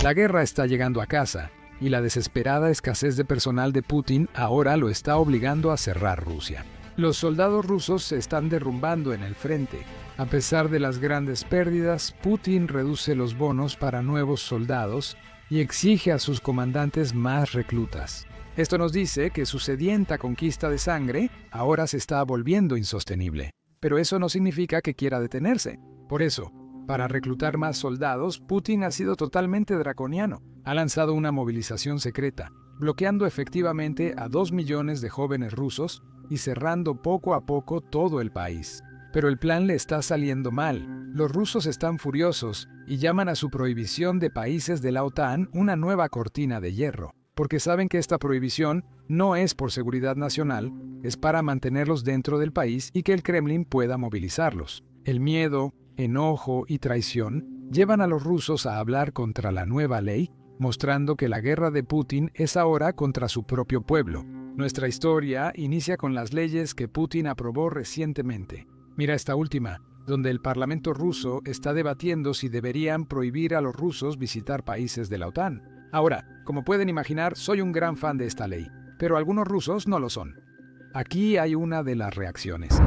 La guerra está llegando a casa, y la desesperada escasez de personal de Putin ahora lo está obligando a cerrar Rusia. Los soldados rusos se están derrumbando en el frente. A pesar de las grandes pérdidas, Putin reduce los bonos para nuevos soldados y exige a sus comandantes más reclutas. Esto nos dice que su sedienta conquista de sangre ahora se está volviendo insostenible. Pero eso no significa que quiera detenerse. Por eso, para reclutar más soldados, Putin ha sido totalmente draconiano. Ha lanzado una movilización secreta, bloqueando efectivamente a 2 millones de jóvenes rusos y cerrando poco a poco todo el país. Pero el plan le está saliendo mal. Los rusos están furiosos y llaman a su prohibición de países de la OTAN una nueva cortina de hierro, porque saben que esta prohibición no es por seguridad nacional, es para mantenerlos dentro del país y que el Kremlin pueda movilizarlos. El miedo, enojo y traición llevan a los rusos a hablar contra la nueva ley, mostrando que la guerra de Putin es ahora contra su propio pueblo. Nuestra historia inicia con las leyes que Putin aprobó recientemente. Mira esta última, donde el Parlamento ruso está debatiendo si deberían prohibir a los rusos visitar países de la OTAN. Ahora, como pueden imaginar, soy un gran fan de esta ley, pero algunos rusos no lo son. Aquí hay una de las reacciones.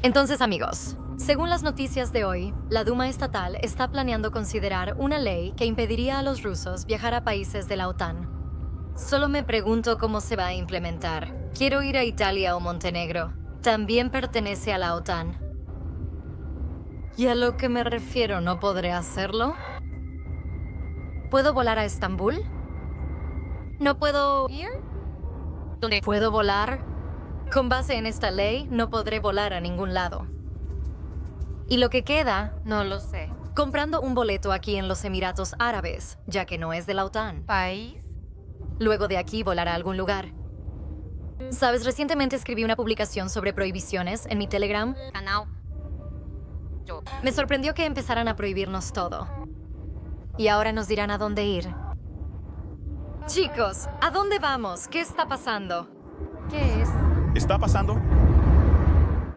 Entonces, amigos, según las noticias de hoy, la Duma estatal está planeando considerar una ley que impediría a los rusos viajar a países de la OTAN. Solo me pregunto cómo se va a implementar. Quiero ir a Italia o Montenegro. También pertenece a la OTAN. ¿Y a lo que me refiero no podré hacerlo? ¿Puedo volar a Estambul? ¿No puedo ir? ¿Dónde puedo volar? Con base en esta ley, no podré volar a ningún lado. Y lo que queda, no lo sé. Comprando un boleto aquí en los Emiratos Árabes, ya que no es de la OTAN. ¿País? Luego de aquí volar a algún lugar. Sabes, recientemente escribí una publicación sobre prohibiciones en mi Telegram. Canal. Me sorprendió que empezaran a prohibirnos todo. Y ahora nos dirán a dónde ir. Chicos, ¿a dónde vamos? ¿Qué está pasando? ¿Qué es? ¿Está pasando?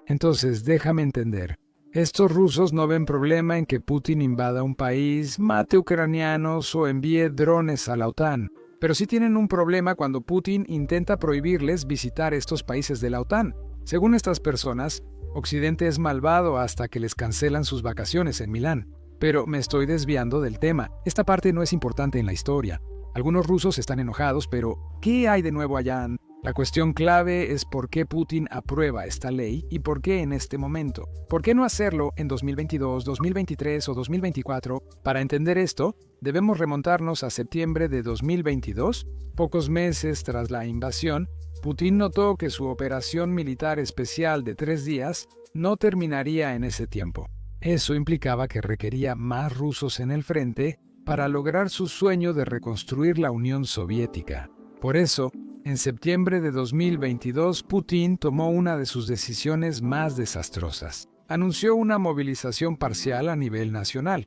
Entonces, déjame entender. Estos rusos no ven problema en que Putin invada un país, mate ucranianos o envíe drones a la OTAN. Pero sí tienen un problema cuando Putin intenta prohibirles visitar estos países de la OTAN. Según estas personas, Occidente es malvado hasta que les cancelan sus vacaciones en Milán. Pero me estoy desviando del tema. Esta parte no es importante en la historia. Algunos rusos están enojados, pero ¿qué hay de nuevo allá? La cuestión clave es por qué Putin aprueba esta ley y por qué en este momento. ¿Por qué no hacerlo en 2022, 2023 o 2024? Para entender esto, debemos remontarnos a septiembre de 2022. Pocos meses tras la invasión, Putin notó que su operación militar especial de 3 días no terminaría en ese tiempo. Eso implicaba que requería más rusos en el frente para lograr su sueño de reconstruir la Unión Soviética. Por eso, en septiembre de 2022, Putin tomó una de sus decisiones más desastrosas. Anunció una movilización parcial a nivel nacional.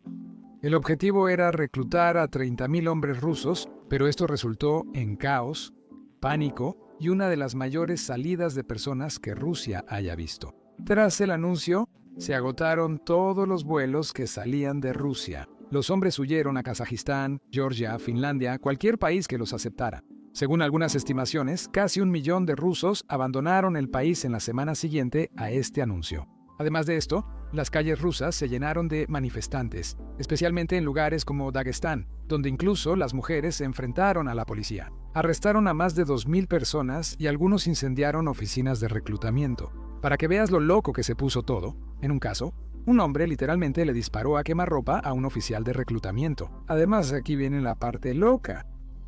El objetivo era reclutar a 30.000 hombres rusos, pero esto resultó en caos, pánico y una de las mayores salidas de personas que Rusia haya visto. Tras el anuncio, se agotaron todos los vuelos que salían de Rusia. Los hombres huyeron a Kazajistán, Georgia, Finlandia, cualquier país que los aceptara. Según algunas estimaciones, casi 1 millón de rusos abandonaron el país en la semana siguiente a este anuncio. Además de esto, las calles rusas se llenaron de manifestantes, especialmente en lugares como Daguestán, donde incluso las mujeres se enfrentaron a la policía. Arrestaron a más de 2.000 personas y algunos incendiaron oficinas de reclutamiento. Para que veas lo loco que se puso todo, en un caso, un hombre literalmente le disparó a quemarropa a un oficial de reclutamiento. Además, aquí viene la parte loca.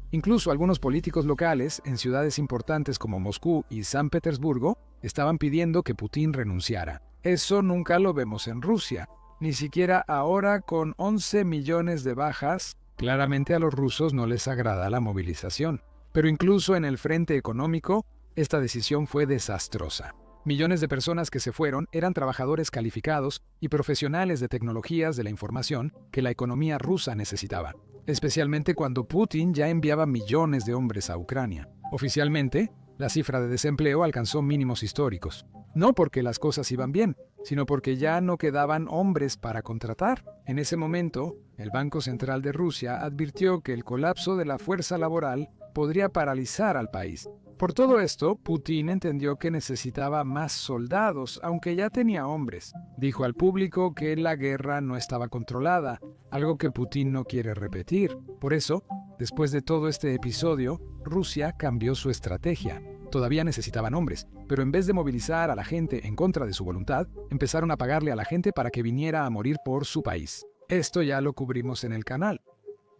Incluso algunos políticos locales en ciudades importantes como Moscú y San Petersburgo estaban pidiendo que Putin renunciara. Eso nunca lo vemos en Rusia, ni siquiera ahora con 11 millones de bajas. Claramente a los rusos no les agrada la movilización. Pero incluso en el frente económico, esta decisión fue desastrosa. Millones de personas que se fueron eran trabajadores calificados y profesionales de tecnologías de la información que la economía rusa necesitaba, especialmente cuando Putin ya enviaba millones de hombres a Ucrania. Oficialmente, La cifra de desempleo alcanzó mínimos históricos. No porque las cosas iban bien, sino porque ya no quedaban hombres para contratar. En ese momento, el Banco Central de Rusia advirtió que el colapso de la fuerza laboral podría paralizar al país. Por todo esto, Putin entendió que necesitaba más soldados, aunque ya tenía hombres. Dijo al público que la guerra no estaba controlada, algo que Putin no quiere repetir. Por eso, después de todo este episodio, Rusia cambió su estrategia. Todavía necesitaban hombres, pero en vez de movilizar a la gente en contra de su voluntad, empezaron a pagarle a la gente para que viniera a morir por su país. Esto ya lo cubrimos en el canal.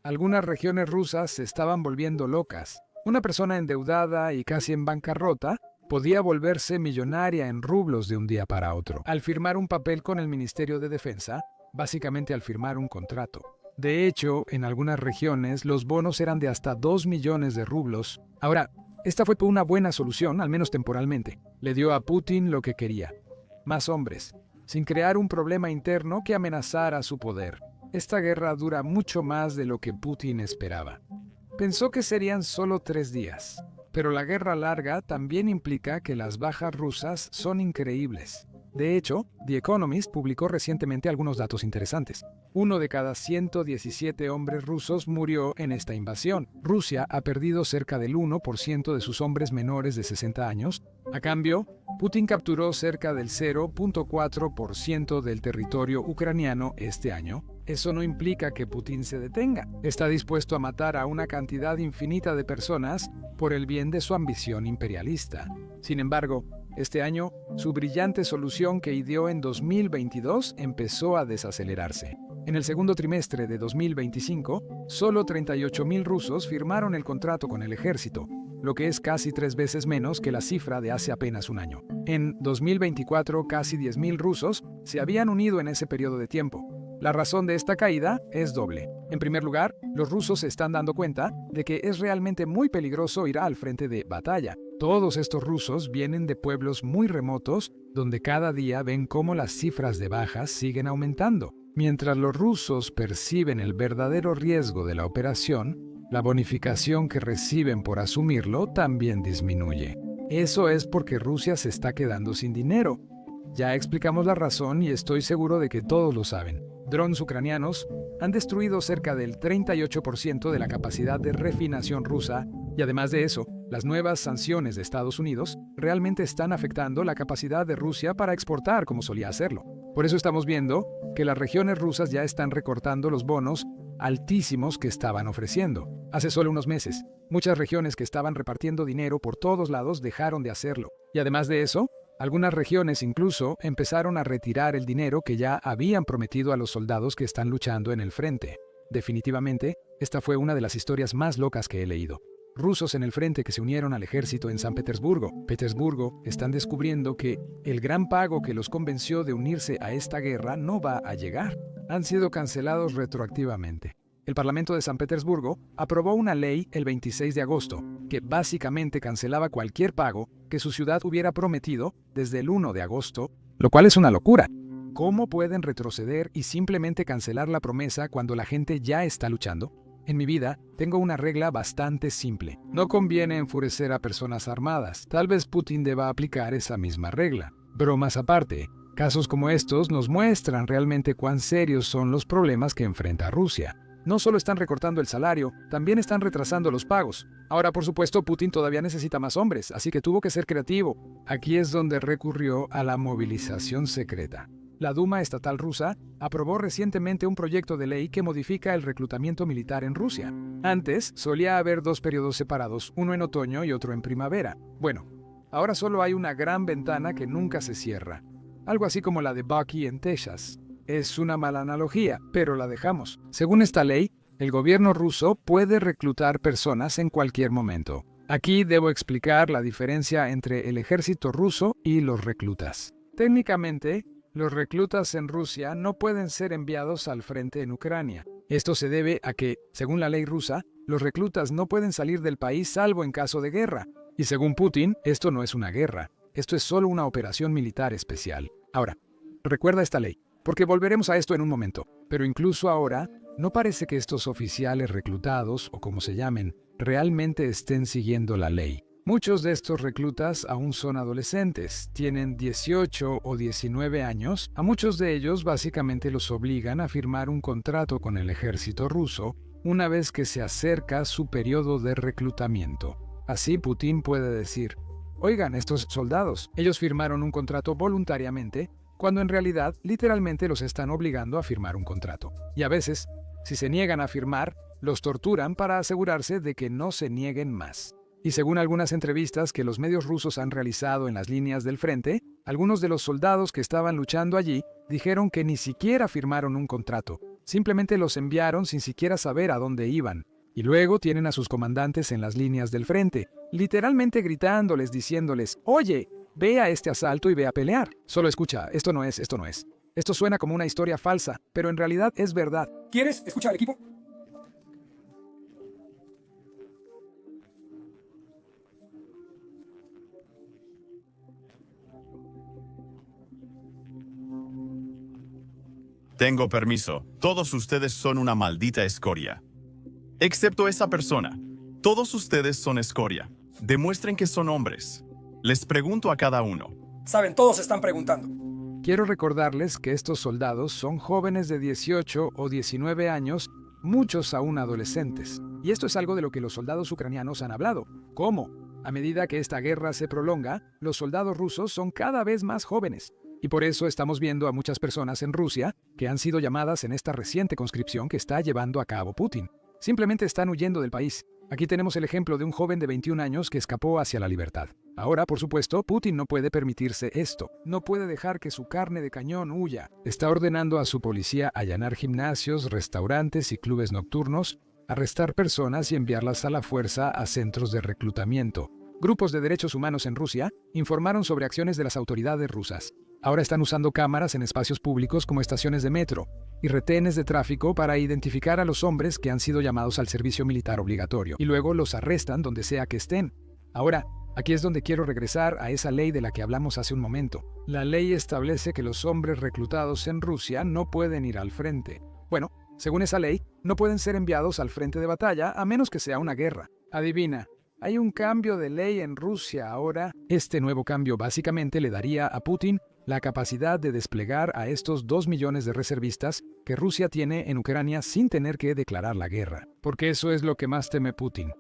Algunas regiones rusas se estaban volviendo locas. Una persona endeudada y casi en bancarrota podía volverse millonaria en rublos de un día para otro, al firmar un papel con el Ministerio de Defensa, básicamente al firmar un contrato. De hecho, en algunas regiones los bonos eran de hasta 2 millones de rublos. Ahora, esta fue una buena solución, al menos temporalmente. Le dio a Putin lo que quería: más hombres, sin crear un problema interno que amenazara su poder. Esta guerra dura mucho más de lo que Putin esperaba. Pensó que serían solo 3 días, pero la guerra larga también implica que las bajas rusas son increíbles. De hecho, The Economist publicó recientemente algunos datos interesantes. 1 de cada 117 hombres rusos murió en esta invasión. Rusia ha perdido cerca del 1% de sus hombres menores de 60 años. A cambio, Putin capturó cerca del 0.4% del territorio ucraniano este año. Eso no implica que Putin se detenga. Está dispuesto a matar a una cantidad infinita de personas por el bien de su ambición imperialista. Sin embargo, este año, su brillante solución que ideó en 2022 empezó a desacelerarse. En el segundo trimestre de 2025, solo 38.000 rusos firmaron el contrato con el ejército, lo que es casi 3 veces menos que la cifra de hace apenas un año. En 2024, casi 10.000 rusos se habían unido en ese periodo de tiempo. La razón de esta caída es doble. En primer lugar, los rusos se están dando cuenta de que es realmente muy peligroso ir al frente de batalla. Todos estos rusos vienen de pueblos muy remotos, donde cada día ven cómo las cifras de bajas siguen aumentando. Mientras los rusos perciben el verdadero riesgo de la operación, la bonificación que reciben por asumirlo también disminuye. Eso es porque Rusia se está quedando sin dinero. Ya explicamos la razón y estoy seguro de que todos lo saben. Drones ucranianos han destruido cerca del 38% de la capacidad de refinación rusa y además de eso, las nuevas sanciones de Estados Unidos realmente están afectando la capacidad de Rusia para exportar como solía hacerlo. Por eso estamos viendo que las regiones rusas ya están recortando los bonos altísimos que estaban ofreciendo. Hace solo unos meses, muchas regiones que estaban repartiendo dinero por todos lados dejaron de hacerlo. Y además de eso, algunas regiones incluso empezaron a retirar el dinero que ya habían prometido a los soldados que están luchando en el frente. Definitivamente, esta fue una de las historias más locas que he leído. Rusos en el frente que se unieron al ejército en San Petersburgo. Están descubriendo que el gran pago que los convenció de unirse a esta guerra no va a llegar. Han sido cancelados retroactivamente. El Parlamento de San Petersburgo aprobó una ley el 26 de agosto que básicamente cancelaba cualquier pago que su ciudad hubiera prometido desde el 1 de agosto, lo cual es una locura. ¿Cómo pueden retroceder y simplemente cancelar la promesa cuando la gente ya está luchando? En mi vida, tengo una regla bastante simple. No conviene enfurecer a personas armadas. Tal vez Putin deba aplicar esa misma regla. Bromas aparte, casos como estos nos muestran realmente cuán serios son los problemas que enfrenta Rusia. No solo están recortando el salario, también están retrasando los pagos. Ahora, por supuesto, Putin todavía necesita más hombres, así que tuvo que ser creativo. Aquí es donde recurrió a la movilización secreta. La Duma estatal rusa aprobó recientemente un proyecto de ley que modifica el reclutamiento militar en Rusia. Antes, solía haber 2 periodos separados, uno en otoño y otro en primavera. Bueno, ahora solo hay una gran ventana que nunca se cierra. Algo así como la de Bucky en Texas. Es una mala analogía, pero la dejamos. Según esta ley, el gobierno ruso puede reclutar personas en cualquier momento. Aquí debo explicar la diferencia entre el ejército ruso y los reclutas. Técnicamente, los reclutas en Rusia no pueden ser enviados al frente en Ucrania. Esto se debe a que, según la ley rusa, los reclutas no pueden salir del país salvo en caso de guerra. Y según Putin, esto no es una guerra. Esto es solo una operación militar especial. Ahora, recuerda esta ley, porque volveremos a esto en un momento. Pero incluso ahora, no parece que estos oficiales reclutados, o como se llamen, realmente estén siguiendo la ley. Muchos de estos reclutas aún son adolescentes, tienen 18 o 19 años. A muchos de ellos básicamente los obligan a firmar un contrato con el ejército ruso una vez que se acerca su periodo de reclutamiento. Así Putin puede decir: oigan, estos soldados, ellos firmaron un contrato voluntariamente, cuando en realidad literalmente los están obligando a firmar un contrato. Y a veces, si se niegan a firmar, los torturan para asegurarse de que no se nieguen más. Y según algunas entrevistas que los medios rusos han realizado en las líneas del frente, algunos de los soldados que estaban luchando allí dijeron que ni siquiera firmaron un contrato. Simplemente los enviaron sin siquiera saber a dónde iban. Y luego tienen a sus comandantes en las líneas del frente, literalmente gritándoles, diciéndoles: oye, ve a este asalto y ve a pelear. Solo escucha, esto no es. Esto suena como una historia falsa, pero en realidad es verdad. ¿Quieres escuchar, equipo? Tengo permiso. Todos ustedes son una maldita escoria. Excepto esa persona. Todos ustedes son escoria. Demuestren que son hombres. Les pregunto a cada uno. Saben, todos están preguntando. Quiero recordarles que estos soldados son jóvenes de 18 o 19 años, muchos aún adolescentes. Y esto es algo de lo que los soldados ucranianos han hablado. ¿Cómo? A medida que esta guerra se prolonga, los soldados rusos son cada vez más jóvenes. Y por eso estamos viendo a muchas personas en Rusia que han sido llamadas en esta reciente conscripción que está llevando a cabo Putin. Simplemente están huyendo del país. Aquí tenemos el ejemplo de un joven de 21 años que escapó hacia la libertad. Ahora, por supuesto, Putin no puede permitirse esto. No puede dejar que su carne de cañón huya. Está ordenando a su policía allanar gimnasios, restaurantes y clubes nocturnos, arrestar personas y enviarlas a la fuerza a centros de reclutamiento. Grupos de derechos humanos en Rusia informaron sobre acciones de las autoridades rusas. Ahora están usando cámaras en espacios públicos como estaciones de metro y retenes de tráfico para identificar a los hombres que han sido llamados al servicio militar obligatorio, y luego los arrestan donde sea que estén. Ahora, aquí es donde quiero regresar a esa ley de la que hablamos hace un momento. La ley establece que los hombres reclutados en Rusia no pueden ir al frente. Bueno, según esa ley, no pueden ser enviados al frente de batalla a menos que sea una guerra. Adivina. Hay un cambio de ley en Rusia ahora. Este nuevo cambio básicamente le daría a Putin la capacidad de desplegar a estos 2 millones de reservistas que Rusia tiene en Ucrania sin tener que declarar la guerra. Porque eso es lo que más teme Putin.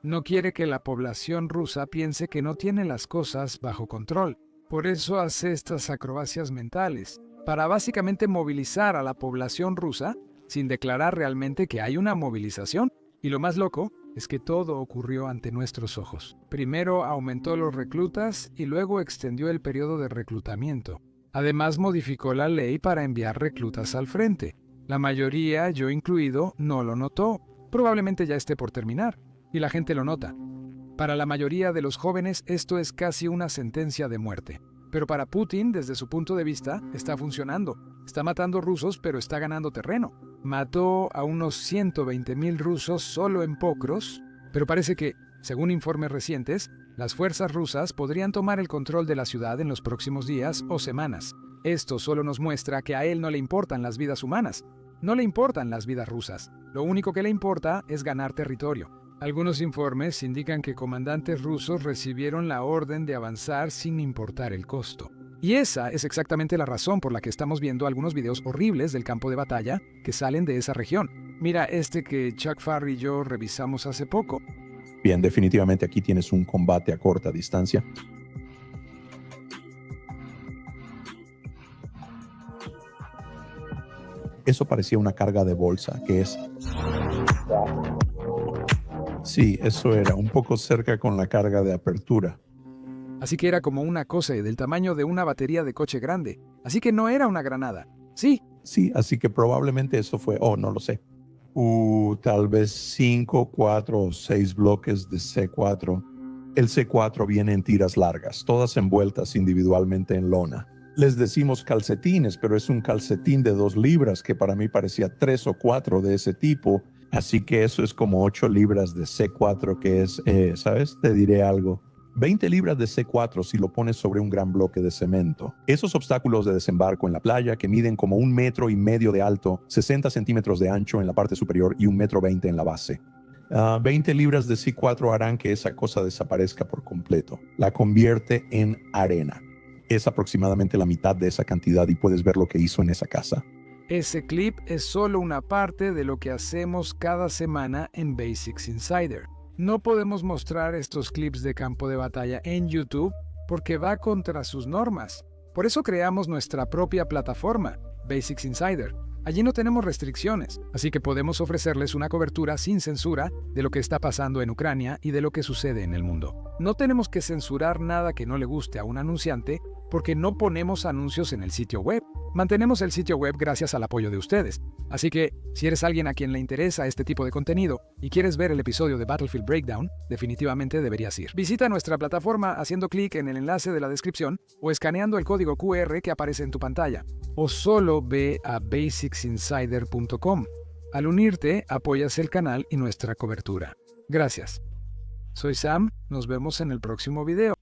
No quiere que la población rusa piense que no tiene las cosas bajo control. Por eso hace estas acrobacias mentales, para básicamente movilizar a la población rusa sin declarar realmente que hay una movilización. Y lo más loco es que todo ocurrió ante nuestros ojos. Primero aumentó los reclutas y luego extendió el periodo de reclutamiento. Además modificó la ley para enviar reclutas al frente. La mayoría, yo incluido, no lo notó. Probablemente ya esté por terminar. Y la gente lo nota. Para la mayoría de los jóvenes esto es casi una sentencia de muerte. Pero para Putin, desde su punto de vista, está funcionando. Está matando rusos, pero está ganando terreno. Mató a unos 120,000 rusos solo en Pokros, pero parece que, según informes recientes, las fuerzas rusas podrían tomar el control de la ciudad en los próximos días o semanas. Esto solo nos muestra que a él no le importan las vidas humanas, no le importan las vidas rusas. Lo único que le importa es ganar territorio. Algunos informes indican que comandantes rusos recibieron la orden de avanzar sin importar el costo. Y esa es exactamente la razón por la que estamos viendo algunos videos horribles del campo de batalla que salen de esa región. Mira este que Chuck Farr y yo revisamos hace poco. Bien, definitivamente aquí tienes un combate a corta distancia. Eso parecía una carga de bolsa, que es... Sí, eso era, un poco cerca con la carga de apertura. Así que era como una cosa del tamaño de una batería de coche grande. Así que no era una granada. Sí. Sí, así que probablemente eso fue, no lo sé. Tal vez 5, 4 o 6 bloques de C4. El C4 viene en tiras largas, todas envueltas individualmente en lona. Les decimos calcetines, pero es un calcetín de 2 libras que para mí parecía 3 o 4 de ese tipo. Así que eso es como 8 libras de C4, que es, ¿sabes? Te diré algo. 20 libras de C4 si lo pones sobre un gran bloque de cemento. Esos obstáculos de desembarco en la playa que miden como 1,5 metros de alto, 60 centímetros de ancho en la parte superior y 1,20 metros en la base. 20 libras de C4 harán que esa cosa desaparezca por completo. La convierte en arena. Es aproximadamente la mitad de esa cantidad y puedes ver lo que hizo en esa casa. Ese clip es solo una parte de lo que hacemos cada semana en Basics Insider. No podemos mostrar estos clips de campo de batalla en YouTube porque va contra sus normas. Por eso creamos nuestra propia plataforma, Basics Insider. Allí no tenemos restricciones, así que podemos ofrecerles una cobertura sin censura de lo que está pasando en Ucrania y de lo que sucede en el mundo. No tenemos que censurar nada que no le guste a un anunciante porque no ponemos anuncios en el sitio web. Mantenemos el sitio web gracias al apoyo de ustedes. Así que, si eres alguien a quien le interesa este tipo de contenido y quieres ver el episodio de Battlefield Breakdown, definitivamente deberías ir. Visita nuestra plataforma haciendo clic en el enlace de la descripción o escaneando el código QR que aparece en tu pantalla. O solo ve a basicsinsider.com. Al unirte, apoyas el canal y nuestra cobertura. Gracias. Soy Sam, nos vemos en el próximo video.